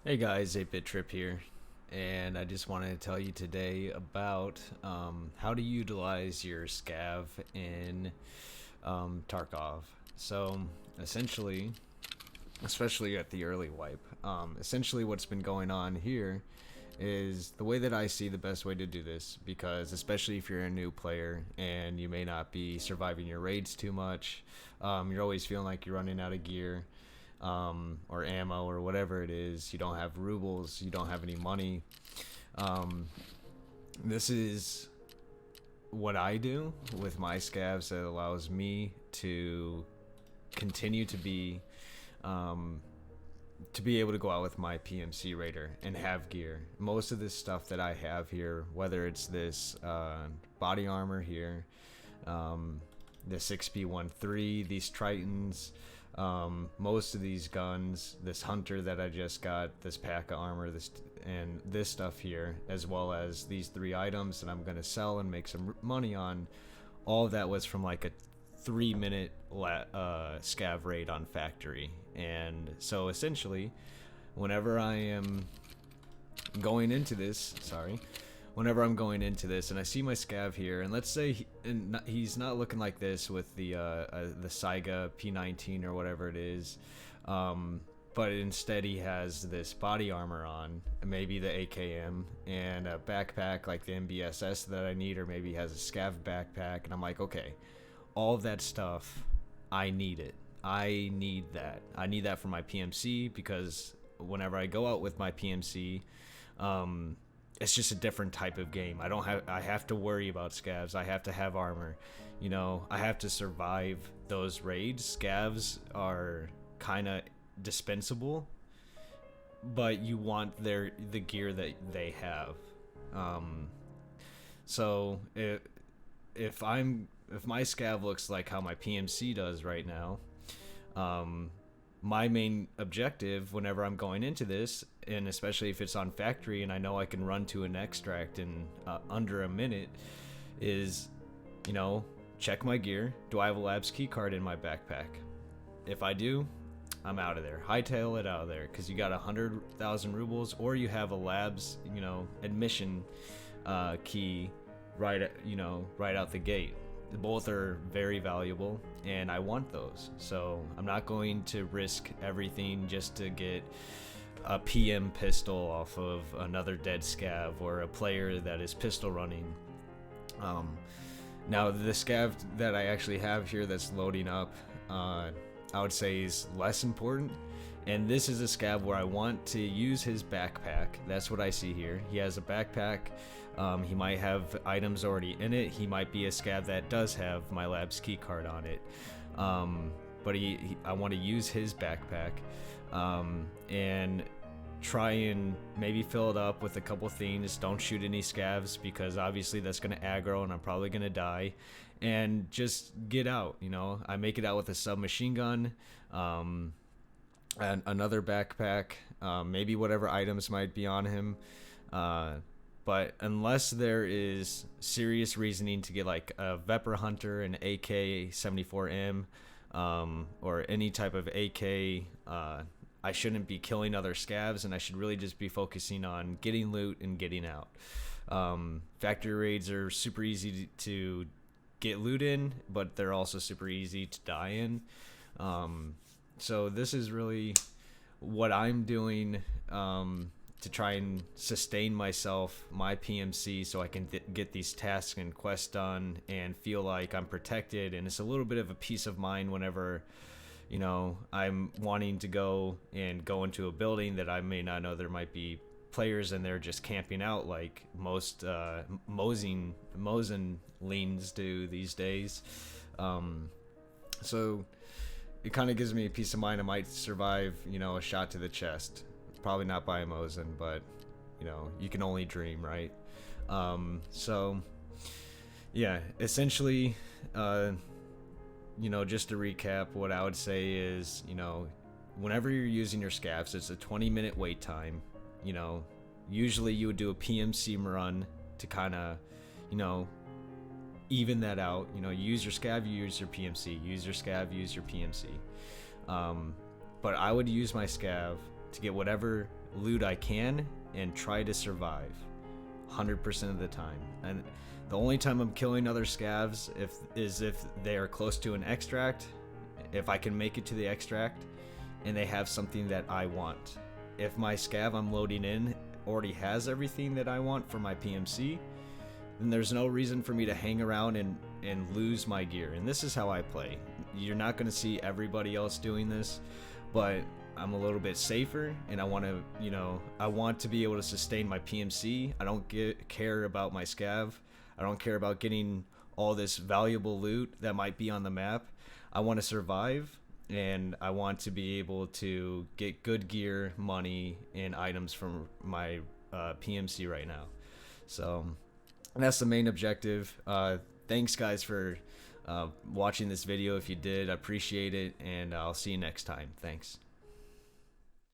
Hey guys, 8-Bit Trip here, and I just wanted to tell you today about how to utilize your Scav in Tarkov. So, essentially, especially at the early wipe, essentially what's been going on here is the way that I see the best way to do this, because especially if you're a new player and you may not be surviving your raids too much, you're always feeling like you're running out of gear or ammo or whatever it is. You don't have rubles, you don't have any money. Um, this is what I do with my scavs that allows me to continue um, to be able to go out with my PMC raider and have gear. Most of this stuff that I have here, whether it's this body armor here, this 6P13, these Tritons, most of these guns, this hunter that I just got, this pack of armor, this stuff here, as well as these three items that I'm gonna sell and make some money on. All of that was from like a 3-minute scav raid on factory. And so essentially, whenever I am going into this, whenever I'm going into this and I see my scav here, and let's say he's not looking like this with the Saiga P19 or whatever it is, but instead he has this body armor on, maybe the AKM, and a backpack like the MBSS that I need, or maybe he has a scav backpack, and I'm like, okay, all of that stuff, I need it. I need that. I need that for my PMC, because whenever I go out with my PMC, it's just a different type of game. I have to worry about scavs. I have to have armor. You know, I have to survive those raids. Scavs are kind of dispensable, but you want the gear that they have. So if my scav looks like how my PMC does right now, my main objective whenever I'm going into this, and especially if it's on factory and I know I can run to an extract in under a minute, is, you know, check my gear. Do I have a labs key card in my backpack? If I do, I'm out of there. Hightail it out of there, because you got 100,000 rubles, or you have a labs, admission key right out the gate. Both are very valuable, and I want those, so I'm not going to risk everything just to get a PM pistol off of another dead scav or a player that is pistol running. Now the scav that I actually have here that's loading up, I would say is less important, and this is a scav where I want to use his backpack. That's what I see here. He has a backpack. He might have items already in it. He might be a scav that does have my labs key card on it. But I want to use his backpack and try and maybe fill it up with a couple things. Don't shoot any scavs, because obviously that's going to aggro and I'm probably going to die. And just get out, I make it out with a submachine gun, and another backpack, maybe whatever items might be on him. But unless there is serious reasoning to get like a Vepr Hunter, an AK-74M, or any type of AK, I shouldn't be killing other scavs, and I should really just be focusing on getting loot and getting out. Factory raids are super easy to get loot in, but they're also super easy to die in. So this is really what I'm doing to try and sustain myself, my PMC, so I can get these tasks and quests done and feel like I'm protected. And it's a little bit of a peace of mind whenever, I'm wanting to go into a building that I may not know there might be players and they're just camping out like most Mosin leans do these days. So it kind of gives me a peace of mind. I might survive, a shot to the chest. Probably not by a Mosin, but you can only dream, right? So yeah, essentially, just to recap, what I would say is, whenever you're using your scavs, it's a 20-minute wait time. Usually you would do a PMC run to kind of, even that out. You use your scav, you use your PMC, use your scav, use your PMC. But I would use my scav to get whatever loot I can and try to survive 100% of the time. And the only time I'm killing other scavs is if they are close to an extract, if I can make it to the extract and they have something that I want. If my scav I'm loading in already has everything that I want for my PMC, then there's no reason for me to hang around and lose my gear. And this is how I play. You're not going to see everybody else doing this, but I'm a little bit safer, and I want to, I want to be able to sustain my PMC. I don't care about my scav. I don't care about getting all this valuable loot that might be on the map. I want to survive, and I want to be able to get good gear, money, and items from my PMC right now. So that's the main objective. Thanks guys for watching this video. If you did, I appreciate it, and I'll see you next time. Thanks.